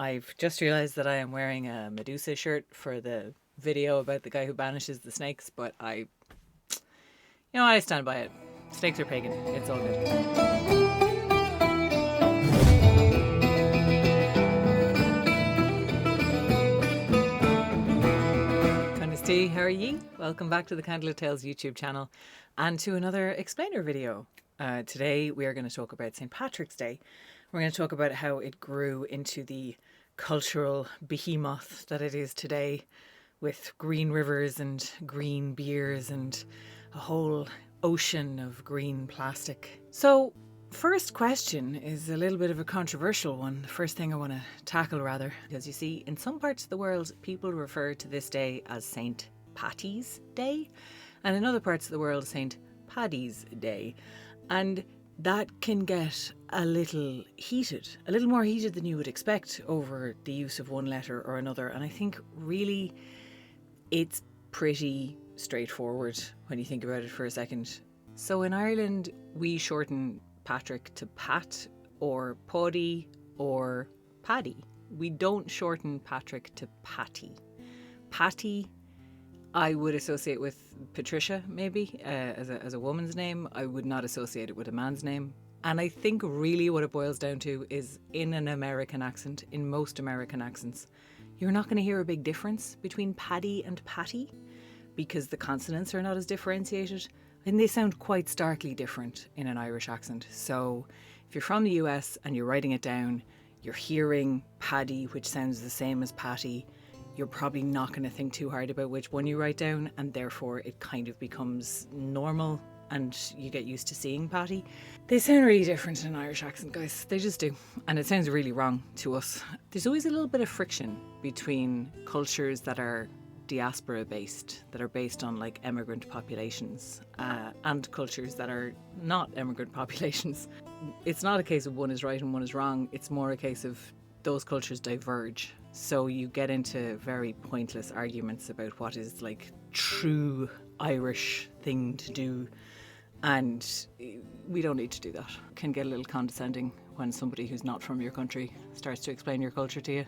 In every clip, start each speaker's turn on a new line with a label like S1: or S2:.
S1: I've just realised that I am wearing a Medusa shirt for the video about the guy who banishes the snakes, but I stand by it. Snakes are pagan. It's all good. Connisti, how are ye? Welcome back to the Candlelit Tales YouTube channel and to another explainer video. Today we are going to talk about St. Patrick's Day. We're going to talk about how it grew into the cultural behemoth that it is today, with green rivers and green beers and a whole ocean of green plastic. So, first question is a little bit of a controversial one. The first thing I want to tackle, rather, because you see, in some parts of the world, people refer to this day as Saint Paddy's Day, and in other parts of the world, Saint Paddy's Day. And that can get a little heated, a little more heated than you would expect over the use of one letter or another. And I think really it's pretty straightforward when you think about it for a second. So in Ireland, we shorten Patrick to Pat or Paddy or Paddy. We don't shorten Patrick to Patty. Patty, I would associate with Patricia, maybe, as a woman's name. I would not associate it with a man's name. And I think really what it boils down to is in an American accent, in most American accents, you're not going to hear a big difference between Paddy and Patty because the consonants are not as differentiated. And they sound quite starkly different in an Irish accent. So if you're from the US and you're writing it down, you're hearing Paddy, which sounds the same as Patty. You're probably not going to think too hard about which one you write down, and therefore it kind of becomes normal and you get used to seeing Patty. They sound really different in an Irish accent, guys. They just do. And it sounds really wrong to us. There's always a little bit of friction between cultures that are diaspora based, that are based on like immigrant populations, and cultures that are not immigrant populations. It's not a case of one is right and one is wrong. It's more a case of those cultures diverge. So you get into very pointless arguments about what is like true Irish thing to do. And we don't need to do that. It can get a little condescending when somebody who's not from your country starts to explain your culture to you,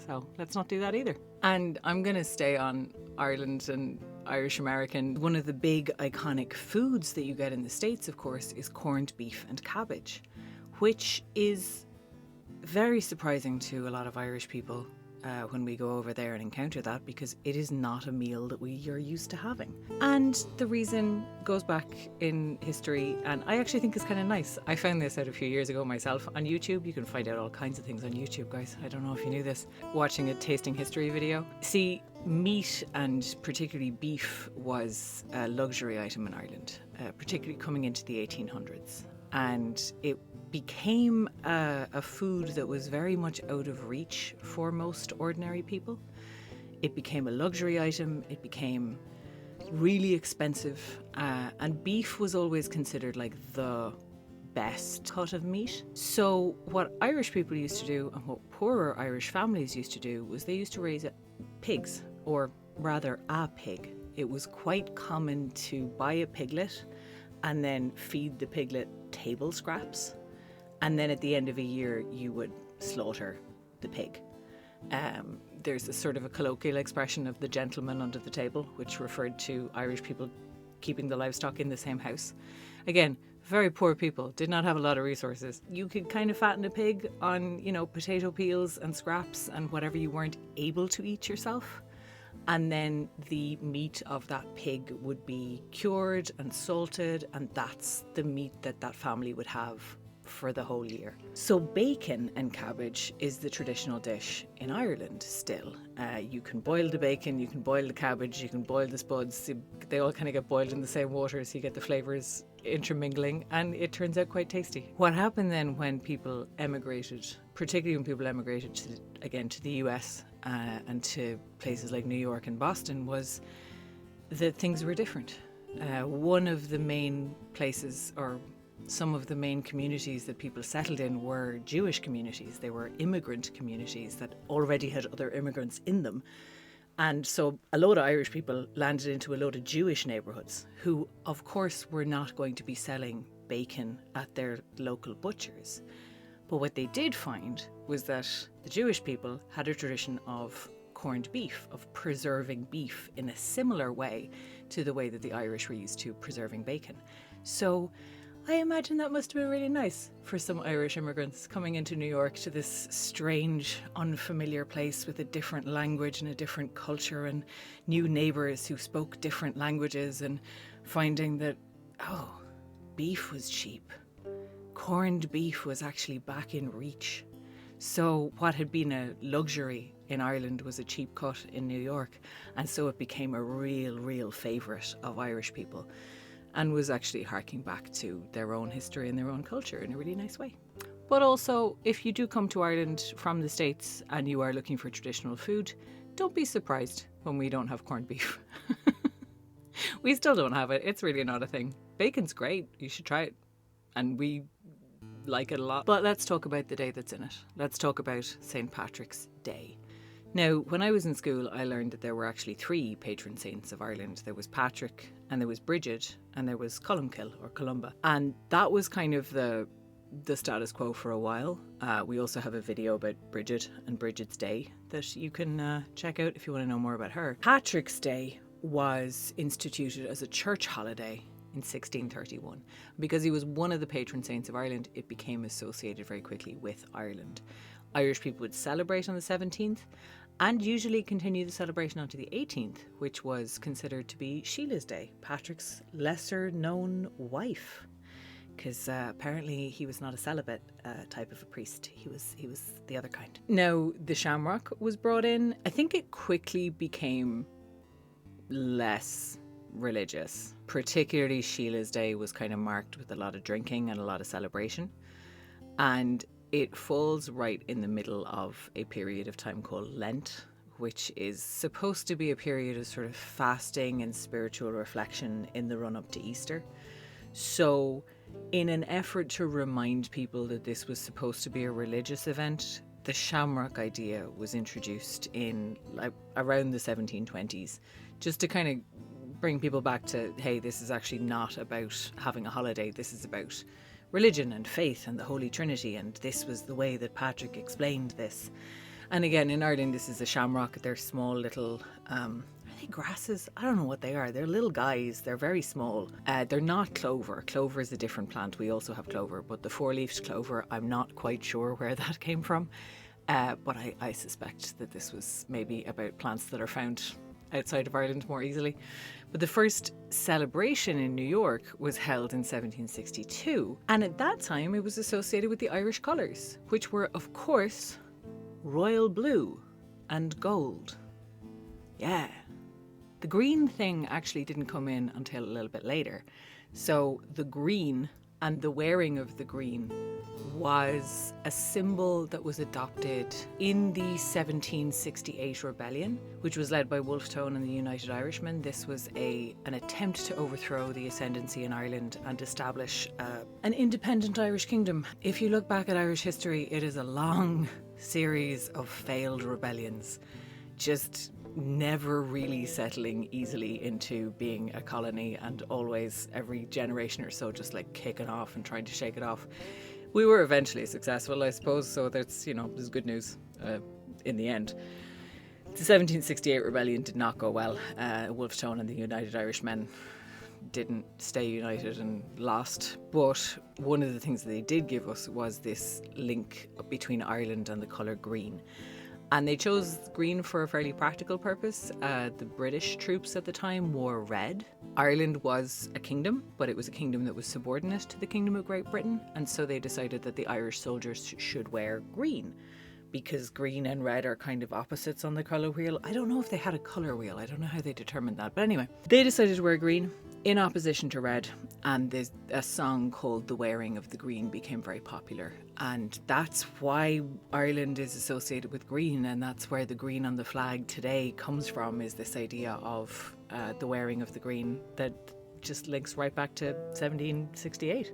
S1: so let's not do that either. And I'm going to stay on Ireland and Irish American. One of the big iconic foods that you get in the States, of course, is corned beef and cabbage, which is very surprising to a lot of Irish people when we go over there and encounter that, because it is not a meal that we are used to having. And the reason goes back in history, and I actually think it's kind of nice. I found this out a few years ago myself on YouTube. You can find out all kinds of things on YouTube, guys. I don't know if you knew this. Watching a tasting history video. See, meat and particularly beef was a luxury item in Ireland, particularly coming into the 1800s. And it became a food that was very much out of reach for most ordinary people. It became a luxury item. It became really expensive. And beef was always considered like the best cut of meat. So what Irish people used to do, and what poorer Irish families used to do, was they used to raise pigs, or rather a pig. It was quite common to buy a piglet and then feed the piglet table scraps. And then at the end of a year, you would slaughter the pig. There's a sort of a colloquial expression of the gentleman under the table, which referred to Irish people keeping the livestock in the same house. Again, very poor people, did not have a lot of resources. You could kind of fatten a pig on, potato peels and scraps and whatever you weren't able to eat yourself. And then the meat of that pig would be cured and salted, and that's the meat that family would have for the whole year. So bacon and cabbage is the traditional dish in Ireland still. You can boil the bacon, you can boil the cabbage, you can boil the spuds. They all kind of get boiled in the same water, so you get the flavours intermingling, and it turns out quite tasty. What happened then when people emigrated, particularly when people emigrated to the US and to places like New York and Boston, was that things were different. One of the main places, or some of the main communities that people settled in, were Jewish communities. They were immigrant communities that already had other immigrants in them. And so a load of Irish people landed into a load of Jewish neighbourhoods who, of course, were not going to be selling bacon at their local butchers. But what they did find was that the Jewish people had a tradition of corned beef, of preserving beef in a similar way to the way that the Irish were used to preserving bacon. So I imagine that must have been really nice for some Irish immigrants coming into New York to this strange, unfamiliar place with a different language and a different culture and new neighbours who spoke different languages, and finding that, oh, beef was cheap. Corned beef was actually back in reach. So what had been a luxury in Ireland was a cheap cut in New York, and so it became a real favourite of Irish people, and was actually harking back to their own history and their own culture in a really nice way. But also, if you do come to Ireland from the States and you are looking for traditional food, don't be surprised when we don't have corned beef. We still don't have it. It's really not a thing. Bacon's great. You should try it. And we like it a lot. But let's talk about the day that's in it. Let's talk about St. Patrick's Day. Now, when I was in school, I learned that there were actually 3 patron saints of Ireland. There was Patrick, and there was Bridget, and there was Columcille or Columba. And that was kind of the status quo for a while. We also have a video about Bridget and Bridget's Day that you can check out if you want to know more about her. Patrick's Day was instituted as a church holiday in 1631. Because he was one of the patron saints of Ireland, it became associated very quickly with Ireland. Irish people would celebrate on the 17th and usually continue the celebration onto the 18th, which was considered to be Sheila's Day, Patrick's lesser known wife. Because apparently he was not a celibate type of a priest. He was the other kind. Now, the shamrock was brought in. I think it quickly became less religious. Particularly Sheila's Day was kind of marked with a lot of drinking and a lot of celebration. And it falls right in the middle of a period of time called Lent, which is supposed to be a period of sort of fasting and spiritual reflection in the run-up to Easter. So in an effort to remind people that this was supposed to be a religious event, the shamrock idea was introduced in around the 1720s, just to kind of bring people back to, hey, this is actually not about having a holiday. This is about religion and faith and the Holy Trinity, and this was the way that Patrick explained this. And again, in Ireland, this is a shamrock. They're small little, are they grasses? I don't know what they are. They're little guys. They're very small. They're not clover. Clover is a different plant. We also have clover, but the 4-leaved clover, I'm not quite sure where that came from. But I suspect that this was maybe about plants that are found outside of Ireland more easily. But the first celebration in New York was held in 1762, and at that time it was associated with the Irish colours, which were, of course, royal blue and gold. Yeah. The green thing actually didn't come in until a little bit later. So the green and the wearing of the green was a symbol that was adopted in the 1768 rebellion, which was led by Wolfe Tone and the United Irishmen. This was an attempt to overthrow the ascendancy in Ireland and establish an independent Irish kingdom. If you look back at Irish history, it is a long series of failed rebellions, just never really settling easily into being a colony, and always every generation or so just like kicking off and trying to shake it off. We were eventually successful, I suppose, so that's, there's good news in the end. The 1768 rebellion did not go well. Wolfe Tone and the United Irishmen didn't stay united and lost, but one of the things that they did give us was this link between Ireland and the colour green. And they chose green for a fairly practical purpose. The British troops at the time wore red. Ireland was a kingdom, but it was a kingdom that was subordinate to the Kingdom of Great Britain. And so they decided that the Irish soldiers should wear green, because green and red are kind of opposites on the colour wheel. I don't know if they had a colour wheel. I don't know how they determined that. But anyway, they decided to wear green in opposition to red. And there's a song called The Wearing of the Green became very popular. And that's why Ireland is associated with green. And that's where the green on the flag today comes from, is this idea of the wearing of the green that just links right back to 1768,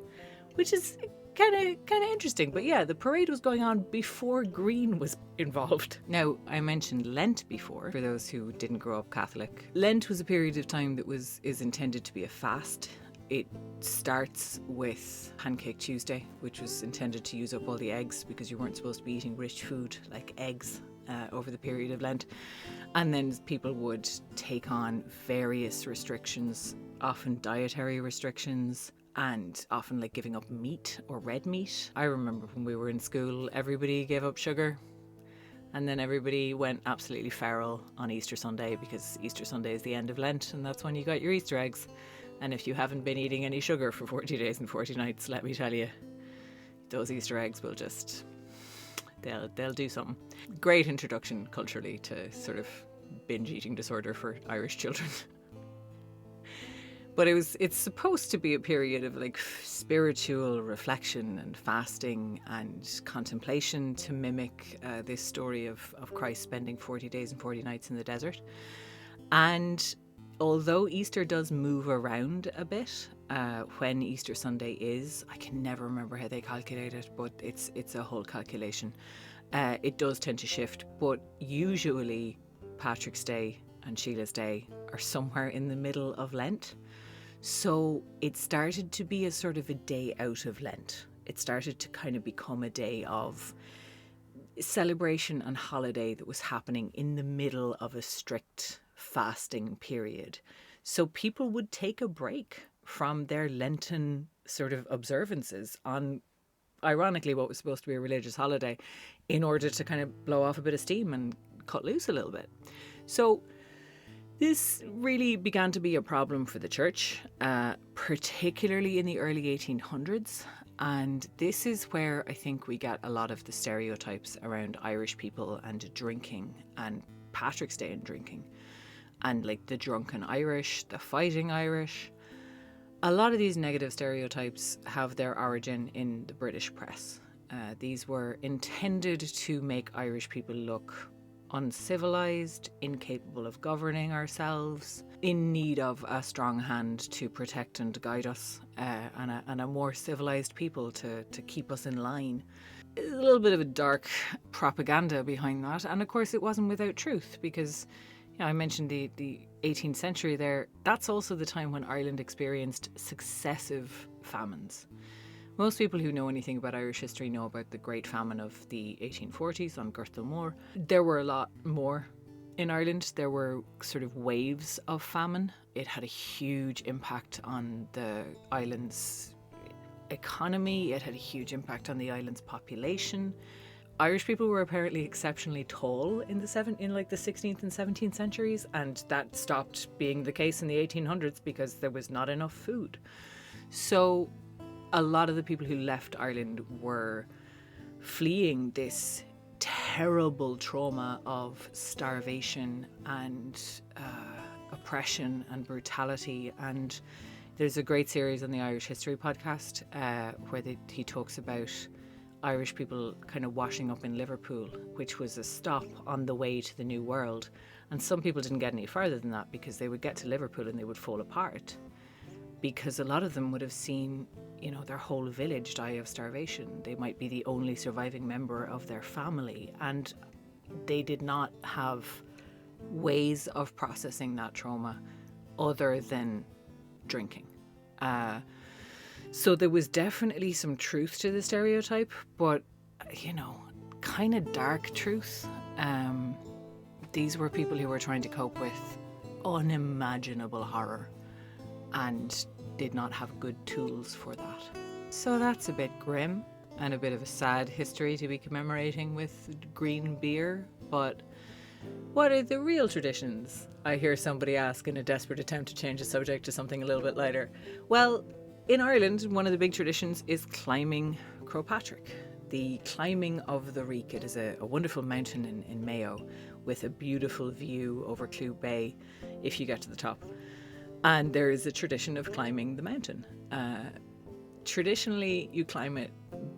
S1: which is kind of interesting. But yeah, the parade was going on before green was involved. Now, I mentioned Lent before, for those who didn't grow up Catholic. Lent was a period of time that is intended to be a fast. it starts with Pancake Tuesday, which was intended to use up all the eggs because you weren't supposed to be eating rich food like eggs over the period of Lent. And then people would take on various restrictions, often dietary restrictions, and often like giving up meat or red meat. I remember when we were in school, everybody gave up sugar. And then everybody went absolutely feral on Easter Sunday, because Easter Sunday is the end of Lent and that's when you got your Easter eggs. And if you haven't been eating any sugar for 40 days and 40 nights, let me tell you, those Easter eggs will just, they'll do something. Great introduction culturally to sort of binge eating disorder for Irish children. But it's supposed to be a period of like spiritual reflection and fasting and contemplation to mimic this story of Christ spending 40 days and 40 nights in the desert. And although Easter does move around a bit, when Easter Sunday is, I can never remember how they calculate it, but it's a whole calculation. It does tend to shift, but usually Patrick's Day and Sheila's Day are somewhere in the middle of Lent. So it started to be a sort of a day out of Lent. It started to kind of become a day of celebration and holiday that was happening in the middle of a strict fasting period. So people would take a break from their Lenten sort of observances on, ironically, what was supposed to be a religious holiday, in order to kind of blow off a bit of steam and cut loose a little bit. So this really began to be a problem for the church, particularly in the early 1800s. And this is where I think we get a lot of the stereotypes around Irish people and drinking and Patrick's Day and drinking. And like the drunken Irish, the fighting Irish. A lot of these negative stereotypes have their origin in the British press. These were intended to make Irish people look uncivilized, incapable of governing ourselves, in need of a strong hand to protect and guide us, and a more civilized people to keep us in line. A little bit of a dark propaganda behind that, and of course it wasn't without truth, because I mentioned the 18th century there. That's also the time when Ireland experienced successive famines. Most people who know anything about Irish history know about the Great Famine of the 1840s on Gurtha Moor. There were a lot more in Ireland. There were sort of waves of famine. It had a huge impact on the island's economy. It had a huge impact on the island's population. Irish people were apparently exceptionally tall in the 16th and 17th centuries, and that stopped being the case in the 1800s because there was not enough food. So a lot of the people who left Ireland were fleeing this terrible trauma of starvation and oppression and brutality. And there's a great series on the Irish History podcast where he talks about Irish people kind of washing up in Liverpool, which was a stop on the way to the New World. And some people didn't get any further than that because they would get to Liverpool and they would fall apart, because a lot of them would have seen, their whole village die of starvation. They might be the only surviving member of their family, and they did not have ways of processing that trauma other than drinking. So there was definitely some truth to the stereotype, but, kind of dark truth. These were people who were trying to cope with unimaginable horror and did not have good tools for that. So that's a bit grim and a bit of a sad history to be commemorating with green beer. But what are the real traditions? I hear somebody ask in a desperate attempt to change the subject to something a little bit lighter. Well, in Ireland, one of the big traditions is climbing Croagh Patrick. The climbing of the Reek. It is a wonderful mountain in Mayo with a beautiful view over Clew Bay if you get to the top. And there is a tradition of climbing the mountain. Traditionally, you climb it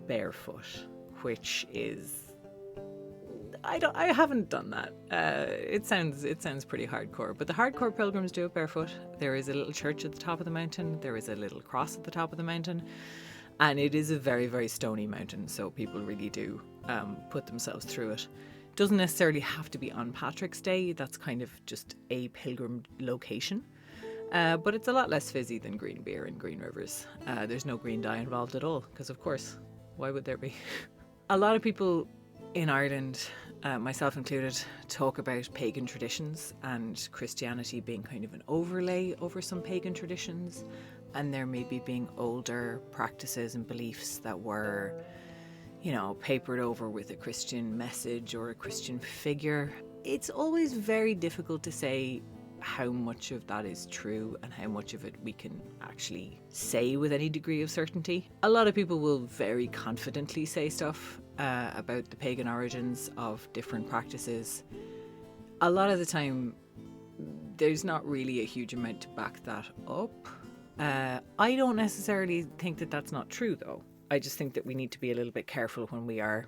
S1: barefoot, which is, I haven't done that. It sounds pretty hardcore, but the hardcore pilgrims do it barefoot. There is a little church at the top of the mountain. There is a little cross at the top of the mountain, and it is a very, very stony mountain. So people really do put themselves through it. Doesn't necessarily have to be on Patrick's Day. That's kind of just a pilgrim location. But it's a lot less fizzy than green beer and green rivers. There's no green dye involved at all, because of course, why would there be? A lot of people in Ireland, myself included, talk about pagan traditions and Christianity being kind of an overlay over some pagan traditions, and there maybe being older practices and beliefs that were, papered over with a Christian message or a Christian figure. It's always very difficult to say how much of that is true and how much of it we can actually say with any degree of certainty. A lot of people will very confidently say stuff about the pagan origins of different practices. A lot of the time, there's not really a huge amount to back that up. I don't necessarily think that that's not true, though. I just think that we need to be a little bit careful when we are,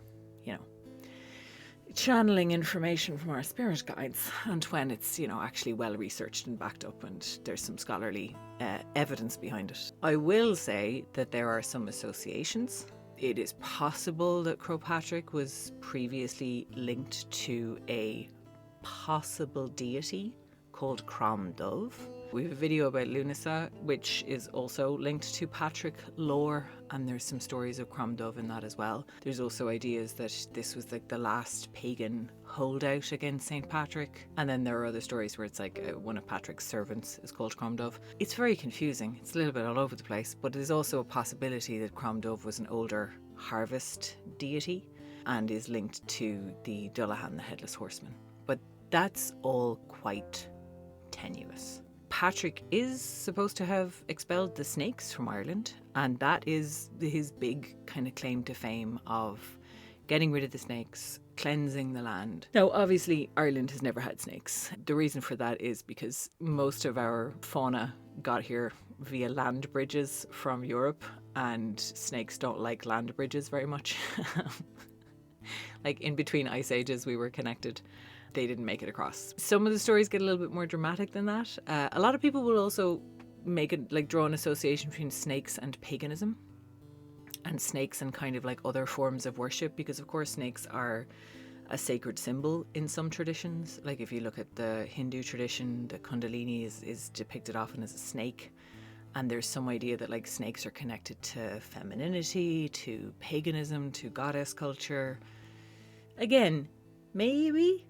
S1: channeling information from our spirit guides, and when it's, actually well researched and backed up and there's some scholarly evidence behind it. I will say that there are some associations. It is possible that Crowpatrick was previously linked to a possible deity called Crom Dove. We have a video about Lunasa, which is also linked to Patrick lore, and there's some stories of Crom Dove in that as well. There's also ideas that this was like the last pagan holdout against Saint Patrick, and then there are other stories where it's like one of Patrick's servants is called Crom Dove. It's very confusing. It's a little bit all over the place, but there's also a possibility that Crom Dove was an older harvest deity and is linked to the Dullahan, the Headless Horseman. But that's all quite tenuous. Patrick is supposed to have expelled the snakes from Ireland, and that is his big kind of claim to fame of getting rid of the snakes, cleansing the land. Now, obviously, Ireland has never had snakes. The reason for that is because most of our fauna got here via land bridges from Europe, and snakes don't like land bridges very much. Like in between ice ages, we were connected. They didn't make it across. Some of the stories get a little bit more dramatic than that. A lot of people will also draw an association between snakes and paganism, and snakes and kind of like other forms of worship, because of course snakes are a sacred symbol in some traditions. Like if you look at the Hindu tradition, the Kundalini is depicted often as a snake, and there's some idea that like snakes are connected to femininity, to paganism, to goddess culture. Again, maybe,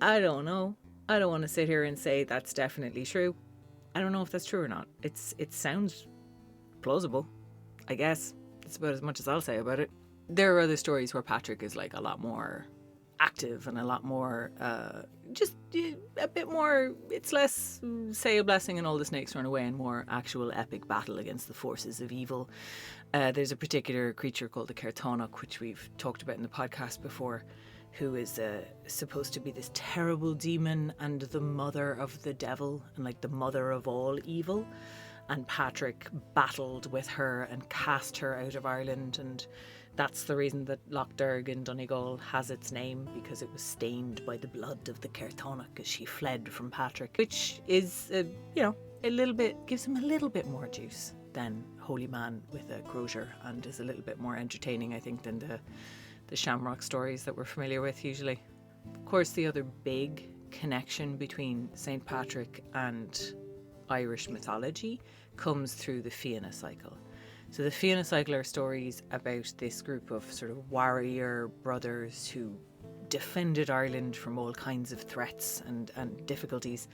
S1: I don't know. I don't want to sit here and say that's definitely true. I don't know if that's true or not. It sounds plausible, I guess. It's about as much as I'll say about it. There are other stories where Patrick is like a lot more active and a lot more, just a bit more, it's less say a blessing and all the snakes run away and more actual epic battle against the forces of evil. There's a particular creature called the Cairtonach, which we've talked about in the podcast before, who is supposed to be this terrible demon and the mother of the devil and like the mother of all evil. And Patrick battled with her and cast her out of Ireland, and that's the reason that Loch Derg in Donegal has its name, because it was stained by the blood of the Cairtonach as she fled from Patrick, which is, a little bit, gives him a little bit more juice than Holy Man with a crozier, and is a little bit more entertaining, I think, than the shamrock stories that we're familiar with usually. Of course, the other big connection between Saint Patrick and Irish mythology comes through the Fianna cycle. So the Fianna cycle are stories about this group of sort of warrior brothers who defended Ireland from all kinds of threats and difficulties.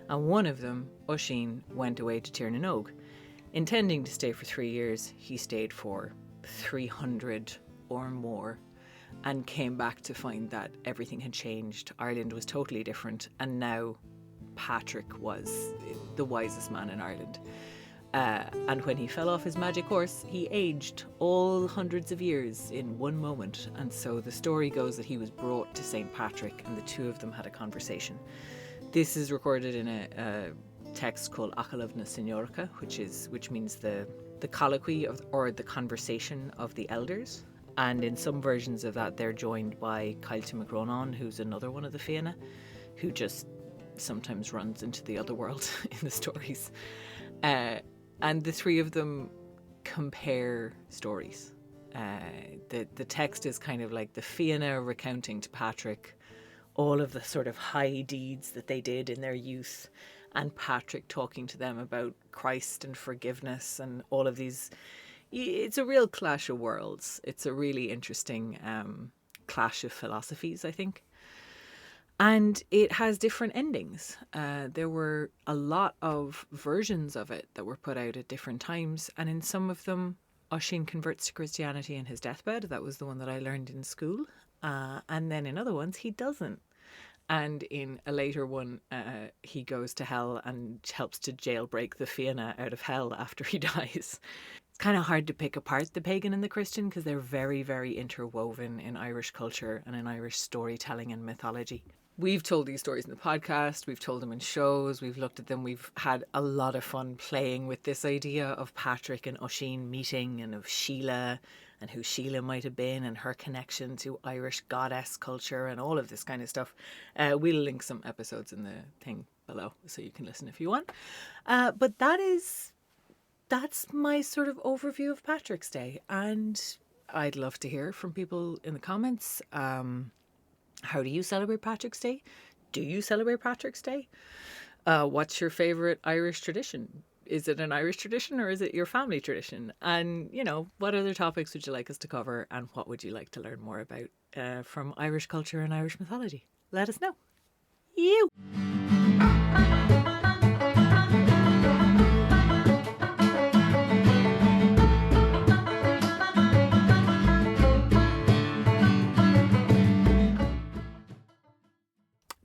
S1: And one of them, Oisin, went away to Tir na Nog. Intending to stay for 3 years, he stayed for 300 or more, and came back to find that everything had changed. Ireland was totally different, and now Patrick was the wisest man in Ireland. And when he fell off his magic horse, he aged all hundreds of years in one moment. And so the story goes that he was brought to Saint Patrick, and the two of them had a conversation. This is recorded in a text called Achalov na Signorcha, which means the colloquy or the conversation of the elders. And in some versions of that, they're joined by Caillte MacRonan, who's another one of the Fianna, who just sometimes runs into the other world in the stories. And the three of them compare stories. The text is kind of like the Fianna recounting to Patrick all of the sort of high deeds that they did in their youth, and Patrick talking to them about Christ and forgiveness and all of these. It's a real clash of worlds. It's a really interesting clash of philosophies, I think. And it has different endings. There were a lot of versions of it that were put out at different times. And in some of them, Oisin converts to Christianity in his deathbed. That was the one that I learned in school. And then in other ones, he doesn't. And in a later one, he goes to hell and helps to jailbreak the Fianna out of hell after he dies. It's kind of hard to pick apart the pagan and the Christian because they're very, very interwoven in Irish culture and in Irish storytelling and mythology. We've told these stories in the podcast, we've told them in shows, we've looked at them, we've had a lot of fun playing with this idea of Patrick and Oisin meeting and of Sheila and who Sheila might have been and her connection to Irish goddess culture and all of this kind of stuff. We'll link some episodes in the thing below so you can listen if you want. But that's my sort of overview of Patrick's Day, and I'd love to hear from people in the comments. How do you celebrate Patrick's Day? Do you celebrate Patrick's Day? What's your favourite Irish tradition? Is it an Irish tradition or is it your family tradition? And, what other topics would you like us to cover and what would you like to learn more about from Irish culture and Irish mythology? Let us know. You!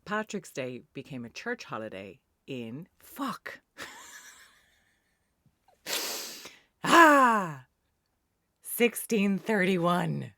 S1: Patrick's Day became a church holiday in 1631.